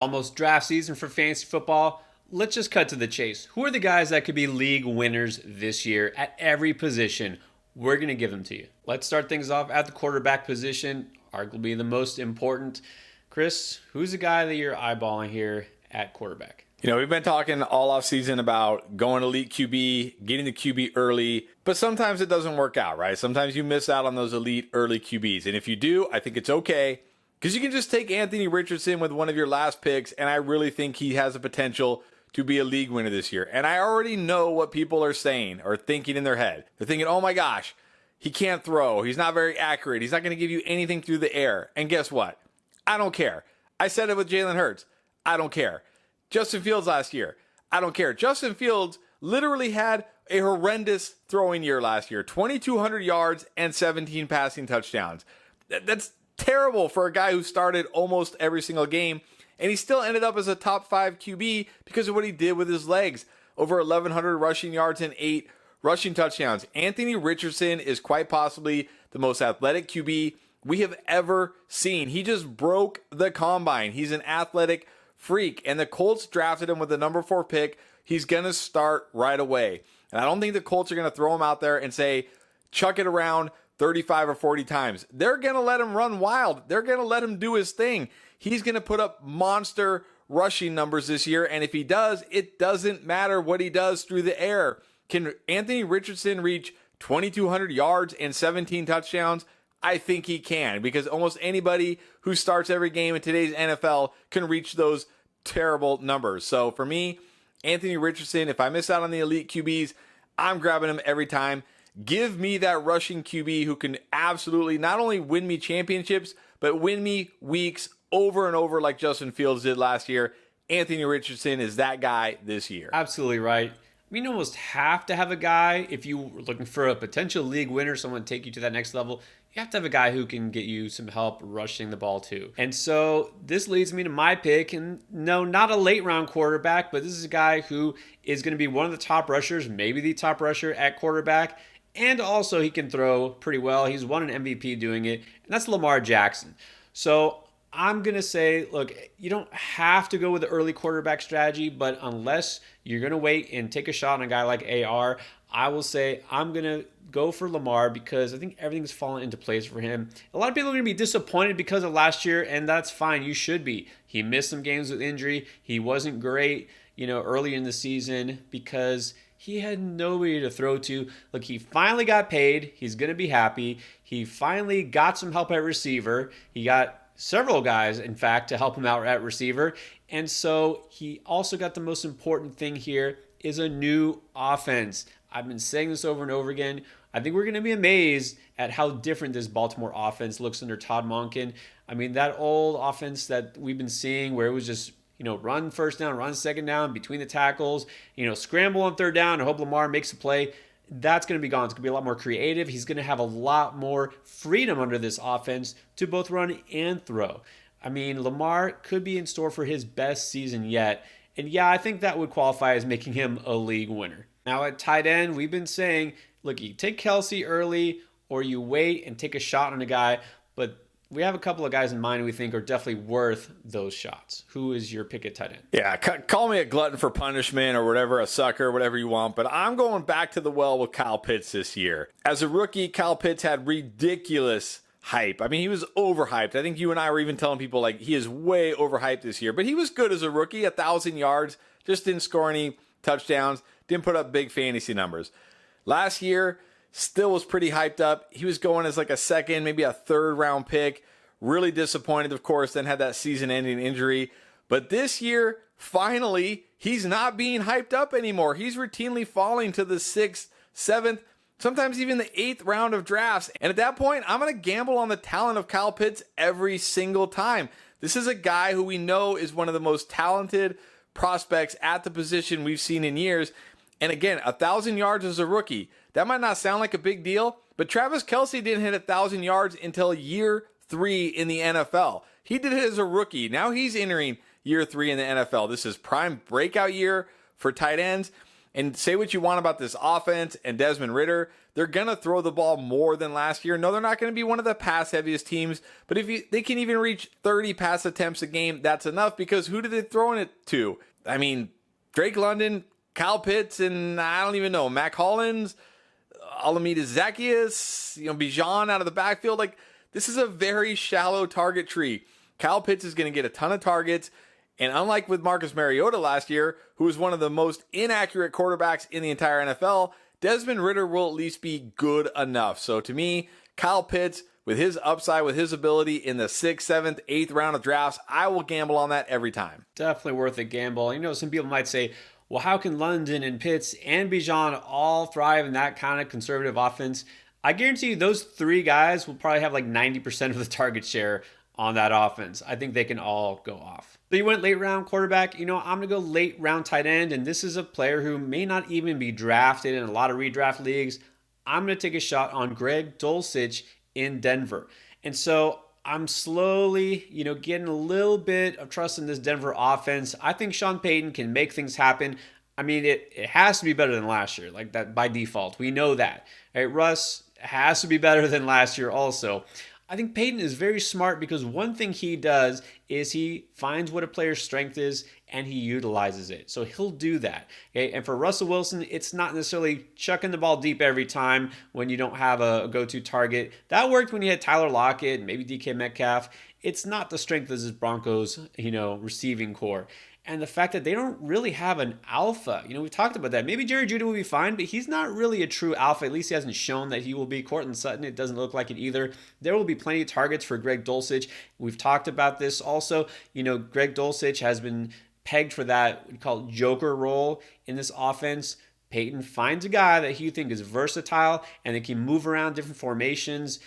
Almost draft season for fantasy football. Let's just cut to the chase. Who are the guys that could be league winners this year at every position? We're going to give them to you. Let's start things off at the quarterback position, arguably the most important. Chris, who's the guy that you're eyeballing here at quarterback? We've been talking all off season about going elite QB, getting the QB early, but sometimes it doesn't work out, right? Sometimes you miss out on those elite early QBs. And if you do, I think it's okay because you can just take Anthony Richardson with one of your last picks, and I really think he has the potential to be a league winner this year. And I already know what people are saying or thinking in their head. They're thinking, oh my gosh, he can't throw. He's not very accurate. He's not going to give you anything through the air. And guess what? I don't care. I said it with Jalen Hurts. I don't care. Justin Fields last year. I don't care. Justin Fields literally had a horrendous throwing year last year. 2,200 yards and 17 passing touchdowns. That's terrible for a guy who started almost every single game. And he still ended up as a top 5 QB because of what he did with his legs. Over 1,100 rushing yards and 8 rushing touchdowns. Anthony Richardson is quite possibly the most athletic QB we have ever seen. He just broke the combine. He's an athletic freak. And the Colts drafted him with the number 4 pick. He's going to start right away. And I don't think the Colts are going to throw him out there and say, chuck it around 35 or 40 times. They're going to let him run wild. They're going to let him do his thing. He's going to put up monster rushing numbers this year. And if he does, it doesn't matter what he does through the air. Can Anthony Richardson reach 2,200 yards and 17 touchdowns? I think he can, because almost anybody who starts every game in today's NFL can reach those terrible numbers. So for me, Anthony Richardson, if I miss out on the elite QBs, I'm grabbing him every time. Give me that rushing QB who can absolutely not only win me championships, but win me weeks over and over like Justin Fields did last year. Anthony Richardson is that guy this year. Absolutely right. You almost have to have a guy, if you were looking for a potential league winner, someone to take you to that next level, you have to have a guy who can get you some help rushing the ball too. And so this leads me to my pick. And no, not a late round quarterback, but this is a guy who is going to be one of the top rushers, maybe the top rusher at quarterback. And also he can throw pretty well. He's won an MVP doing it. And that's Lamar Jackson. So I'm going to say, look, you don't have to go with the early quarterback strategy, but unless you're going to wait and take a shot on a guy like AR, I will say I'm going to go for Lamar because I think everything's fallen into place for him. A lot of people are going to be disappointed because of last year, and that's fine. You should be. He missed some games with injury. He wasn't great, early in the season because he had nobody to throw to. Look, he finally got paid. He's going to be happy. He finally got some help at receiver. He got several guys, in fact, to help him out at receiver. And so he also got the most important thing here is a new offense. I've been saying this over and over again. I think we're going to be amazed at how different this Baltimore offense looks under Todd Monken. I mean, that old offense that we've been seeing where it was just, run first down, run second down, between the tackles, scramble on third down and hope Lamar makes a play. That's going to be gone. It's going to be a lot more creative. He's going to have a lot more freedom under this offense to both run and throw. I mean, Lamar could be in store for his best season yet. And yeah, I think that would qualify as making him a league winner. Now at tight end, we've been saying, look, you take Kelsey early or you wait and take a shot on a guy, but we have a couple of guys in mind we think are definitely worth those shots. Who is your pick at tight end? Yeah, call me a glutton for punishment or whatever, a sucker, whatever you want, but I'm going back to the well with Kyle Pitts this year. As a rookie, Kyle Pitts had ridiculous hype. I mean, he was overhyped. I think you and I were even telling people, like, he is way overhyped this year, but he was good as a rookie, 1,000 yards, just didn't score any touchdowns, didn't put up big fantasy numbers. Last year, still was pretty hyped up. He was going as like a second, maybe a third round pick. Really disappointed, of course, then had that season-ending injury. But this year, finally, he's not being hyped up anymore. He's routinely falling to the 6th, 7th, sometimes even the 8th round of drafts. And at that point, I'm going to gamble on the talent of Kyle Pitts every single time. This is a guy who we know is one of the most talented prospects at the position we've seen in years. And again, 1,000 yards as a rookie. That might not sound like a big deal, but Travis Kelce didn't hit 1,000 yards until year 3 in the NFL. He did it as a rookie. Now he's entering year 3 in the NFL. This is prime breakout year for tight ends. And say what you want about this offense and Desmond Ridder, they're going to throw the ball more than last year. No, they're not going to be one of the pass-heaviest teams, but if they can even reach 30 pass attempts a game, that's enough, because who did they throw it to? I mean, Drake London, Kyle Pitts, and I don't even know, Mac Hollins, Alameda Zacchaeus, Bijan out of the backfield. Like, this is a very shallow target tree. Kyle Pitts is going to get a ton of targets. And unlike with Marcus Mariota last year, who was one of the most inaccurate quarterbacks in the entire NFL, Desmond Ridder will at least be good enough. So to me, Kyle Pitts, with his upside, with his ability in the 6th, 7th, 8th round of drafts, I will gamble on that every time. Definitely worth a gamble. Some people might say, well, how can London and Pitts and Bijan all thrive in that kind of conservative offense? I guarantee you those three guys will probably have like 90% of the target share on that offense. I think they can all go off. So you went late round quarterback. I'm going to go late round tight end, and this is a player who may not even be drafted in a lot of redraft leagues. I'm going to take a shot on Greg Dulcich in Denver. And so I'm slowly, getting a little bit of trust in this Denver offense. I think Sean Payton can make things happen. I mean, it has to be better than last year, like that by default. We know that. Right? Russ has to be better than last year also. I think Payton is very smart because one thing he does is he finds what a player's strength is and he utilizes it. So he'll do that. Okay? And for Russell Wilson, it's not necessarily chucking the ball deep every time when you don't have a go-to target. That worked when you had Tyler Lockett and maybe DK Metcalf. It's not the strength of this Broncos, receiving core. And the fact that they don't really have an alpha. We talked about that. Maybe Jerry Jeudy will be fine, but he's not really a true alpha. At least he hasn't shown that he will be. Cortland Sutton, it doesn't look like it either. There will be plenty of targets for Greg Dulcich. We've talked about this also. Greg Dulcich has been pegged for that, we call it joker role in this offense. Payton finds a guy that you think is versatile and that can move around different formations,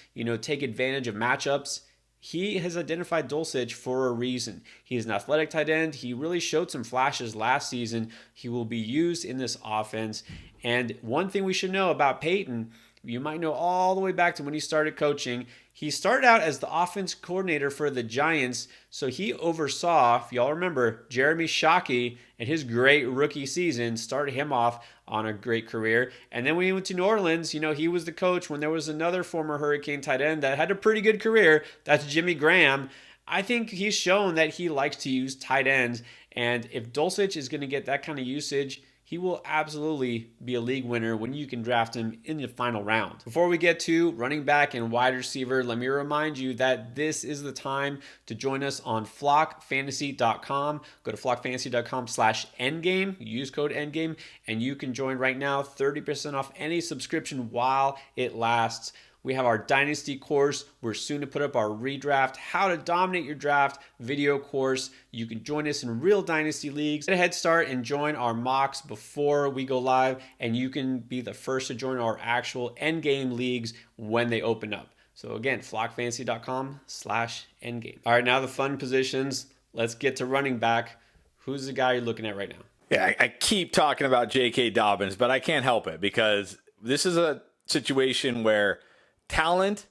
take advantage of matchups. He has identified Dulcich for a reason. He's an athletic tight end. He really showed some flashes last season. He will be used in this offense. And one thing we should know about Payton, you might know all the way back to when he started coaching. He started out as the offense coordinator for the Giants, so he oversaw, if y'all remember, Jeremy Shockey and his great rookie season started him off on a great career. And then when he went to New Orleans, he was the coach when there was another former Hurricane tight end that had a pretty good career. That's Jimmy Graham. I think he's shown that he likes to use tight ends, and if Dulcich is going to get that kind of usage, he will absolutely be a league winner when you can draft him in the final round. Before we get to running back and wide receiver, let me remind you that this is the time to join us on flockfantasy.com. Go to flockfantasy.com/endgame. Use code endgame, and you can join right now, 30% off any subscription while it lasts. We have our Dynasty course. We're soon to put up our redraft, how to dominate your draft video course. You can join us in real Dynasty leagues. Get a head start and join our mocks before we go live, and you can be the first to join our actual endgame leagues when they open up. So again, flockfantasy.com/endgame. All right, now the fun positions. Let's get to running back. Who's the guy you're looking at right now? Yeah, I keep talking about J.K. Dobbins, but I can't help it because this is a situation where talent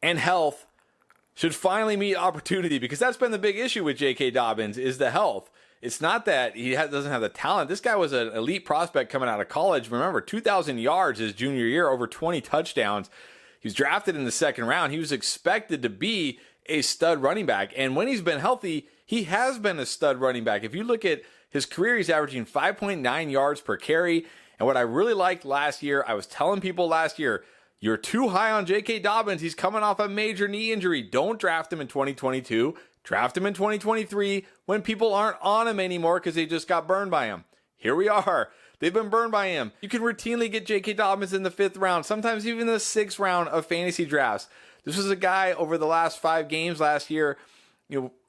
and health should finally meet opportunity, because that's been the big issue with J.K. Dobbins is the health. It's not that he doesn't have the talent. This guy was an elite prospect coming out of college. Remember, 2,000 yards his junior year, over 20 touchdowns. He was drafted in the 2nd round. He was expected to be a stud running back. And when he's been healthy, he has been a stud running back. If you look at his career, he's averaging 5.9 yards per carry. And what I really liked last year, I was telling people last year, you're too high on J.K. Dobbins. He's coming off a major knee injury. Don't draft him in 2022. Draft him in 2023 when people aren't on him anymore because they just got burned by him. Here we are. They've been burned by him. You can routinely get J.K. Dobbins in the 5th round, sometimes even the 6th round of fantasy drafts. This was a guy over the last 5 games last year,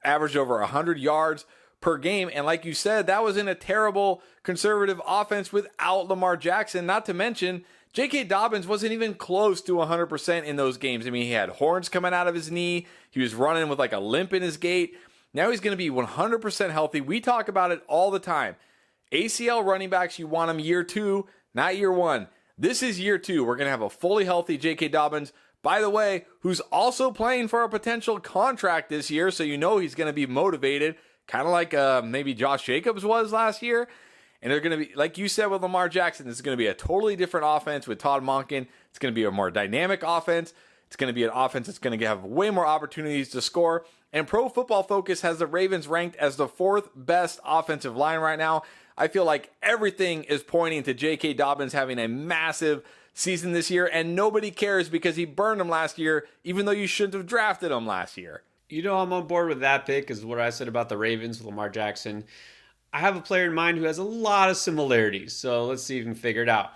averaged over 100 yards per game. And like you said, that was in a terrible conservative offense without Lamar Jackson. Not to mention, J.K. Dobbins wasn't even close to 100% in those games. I mean, he had horns coming out of his knee. He was running with like a limp in his gait. Now he's going to be 100% healthy. We talk about it all the time. ACL running backs, you want them year 2, not year 1. This is year 2. We're going to have a fully healthy J.K. Dobbins, by the way, who's also playing for a potential contract this year, so he's going to be motivated, kind of like maybe Josh Jacobs was last year. And they're going to be, like you said with Lamar Jackson, this is going to be a totally different offense with Todd Monken. It's going to be a more dynamic offense. It's going to be an offense that's going to have way more opportunities to score. And Pro Football Focus has the Ravens ranked as the 4th best offensive line right now. I feel like everything is pointing to J.K. Dobbins having a massive season this year, and nobody cares because he burned him last year, even though you shouldn't have drafted him last year. You know, I'm on board with that pick, is what I said about the Ravens with Lamar Jackson. I have a player in mind who has a lot of similarities, so let's see if we can figure it out.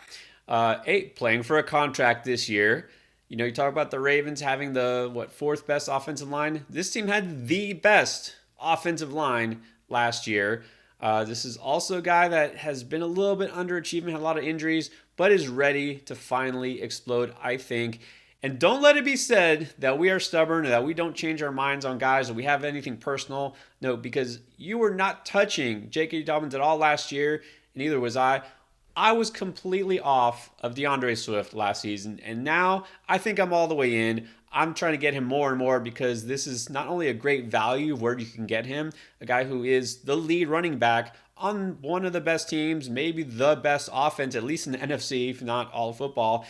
Playing for a contract this year. You know, you talk about the Ravens having the, 4th best offensive line. This team had the best offensive line last year. This is also a guy that has been a little bit underachieving, had a lot of injuries, but is ready to finally explode, I think. And don't let it be said that we are stubborn or that we don't change our minds on guys or we have anything personal. No, because you were not touching J.K. Dobbins at all last year, and neither was I. I was completely off of DeAndre Swift last season, and now I think I'm all the way in. I'm trying to get him more and more because this is not only a great value of where you can get him, a guy who is the lead running back on one of the best teams, maybe the best offense, at least in the NFC, if not all of football.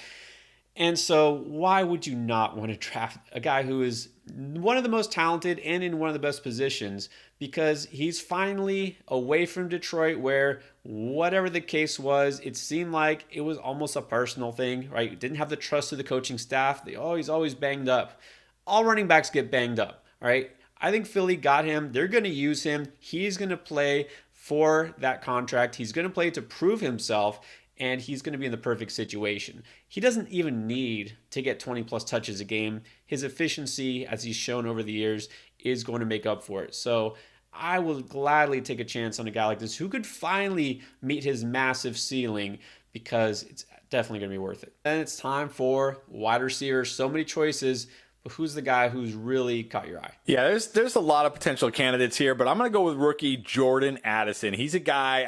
And so why would you not want to draft a guy who is one of the most talented and in one of the best positions? Because he's finally away from Detroit where whatever the case was, it seemed like it was almost a personal thing, right? Didn't have the trust of the coaching staff. He's always banged up. All running backs get banged up, all right? I think Philly got him. They're going to use him. He's going to play for that contract. He's going to play to prove himself. And he's going to be in the perfect situation. He doesn't even need to get 20 plus touches a game. His efficiency, as he's shown over the years, is going to make up for it. So I will gladly take a chance on a guy like this who could finally meet his massive ceiling because it's definitely going to be worth it. Then it's time for wide receivers. So many choices. But who's the guy who's really caught your eye? Yeah, there's a lot of potential candidates here, but I'm going to go with rookie Jordan Addison. He's a guy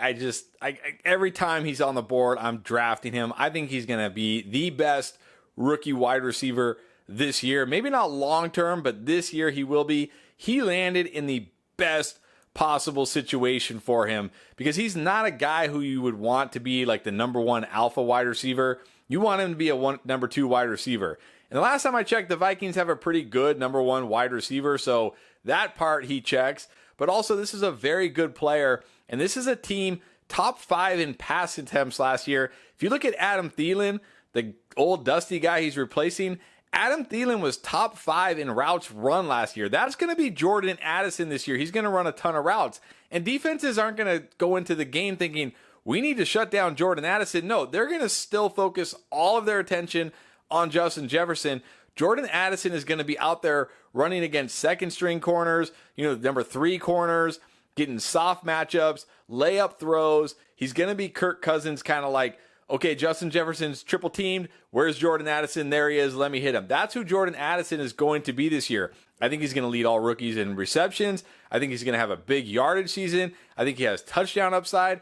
every time he's on the board, I'm drafting him. I think he's going to be the best rookie wide receiver this year. Maybe not long term, but this year he will be. He landed in the best possible situation for him because he's not a guy who you would want to be like the number 1 alpha wide receiver. You want him to be a number 2 wide receiver. And the last time I checked, the Vikings have a pretty good number 1 wide receiver, so that part he checks. But also, this is a very good player, and this is a team top 5 in pass attempts last year. If you look at Adam Thielen, the old dusty guy he's replacing, Adam Thielen was top 5 in routes run last year. That's going to be Jordan Addison this year. He's going to run a ton of routes. And defenses aren't going to go into the game thinking, we need to shut down Jordan Addison. No, they're going to still focus all of their attention on Justin Jefferson. Jordan Addison is going to be out there running against second string corners, number 3 corners, getting soft matchups, layup throws. He's going to be Kirk Cousins, kind of like, okay, Justin Jefferson's triple teamed. Where's Jordan Addison? There he is. Let me hit him. That's who Jordan Addison is going to be this year. I think he's going to lead all rookies in receptions. I think he's going to have a big yardage season. I think he has touchdown upside.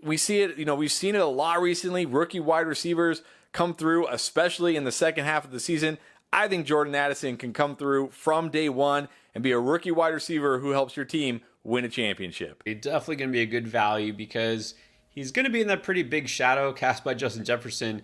We see it, we've seen it a lot recently. Rookie wide receivers come through, especially in the second half of the season. I think Jordan Addison can come through from day one and be a rookie wide receiver who helps your team win a championship. He's definitely going to be a good value because he's going to be in that pretty big shadow cast by Justin Jefferson.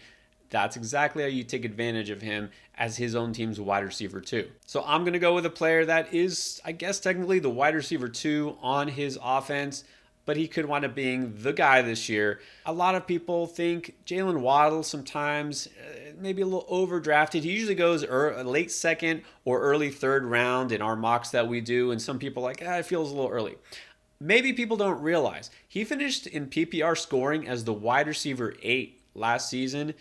That's exactly how you take advantage of him as his own team's wide receiver too. So I'm going to go with a player that is, I guess, technically the wide receiver 2 on his offense, but he could wind up being the guy this year. A lot of people think Jalen Waddle sometimes, maybe a little overdrafted. He usually goes late second or early third round in our mocks that we do, and some people are like, it feels a little early. Maybe people don't realize he finished in PPR scoring as the wide receiver 8 last season,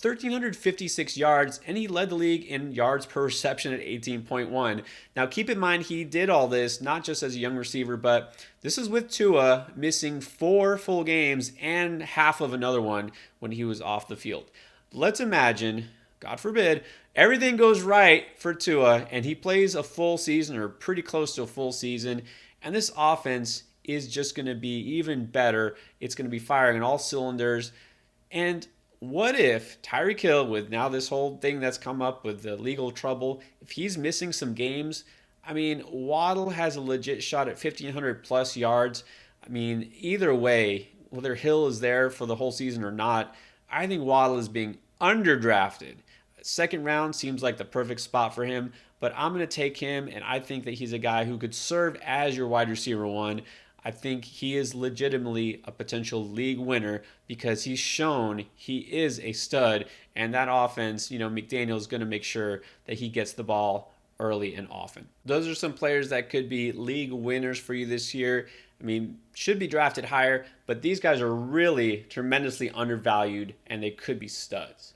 1,356 yards, and he led the league in yards per reception at 18.1. Now, keep in mind, he did all this not just as a young receiver, but this is with Tua missing 4 full games and half of another one when he was off the field. Let's imagine, God forbid, everything goes right for Tua, and he plays a full season or pretty close to a full season, and this offense is just going to be even better. It's going to be firing on all cylinders, and what if Tyreek Hill, with now this whole thing that's come up with the legal trouble, if he's missing some games, Waddle has a legit shot at 1,500 plus yards. Either way, whether Hill is there for the whole season or not, I think Waddle is being underdrafted. Second round seems like the perfect spot for him, but I'm going to take him, and I think that he's a guy who could serve as your wide receiver one. I think he is legitimately a potential league winner because he's shown he is a stud, and that offense, McDaniel is going to make sure that he gets the ball early and often. Those are some players that could be league winners for you this year. I mean, should be drafted higher, but these guys are really tremendously undervalued, and they could be studs.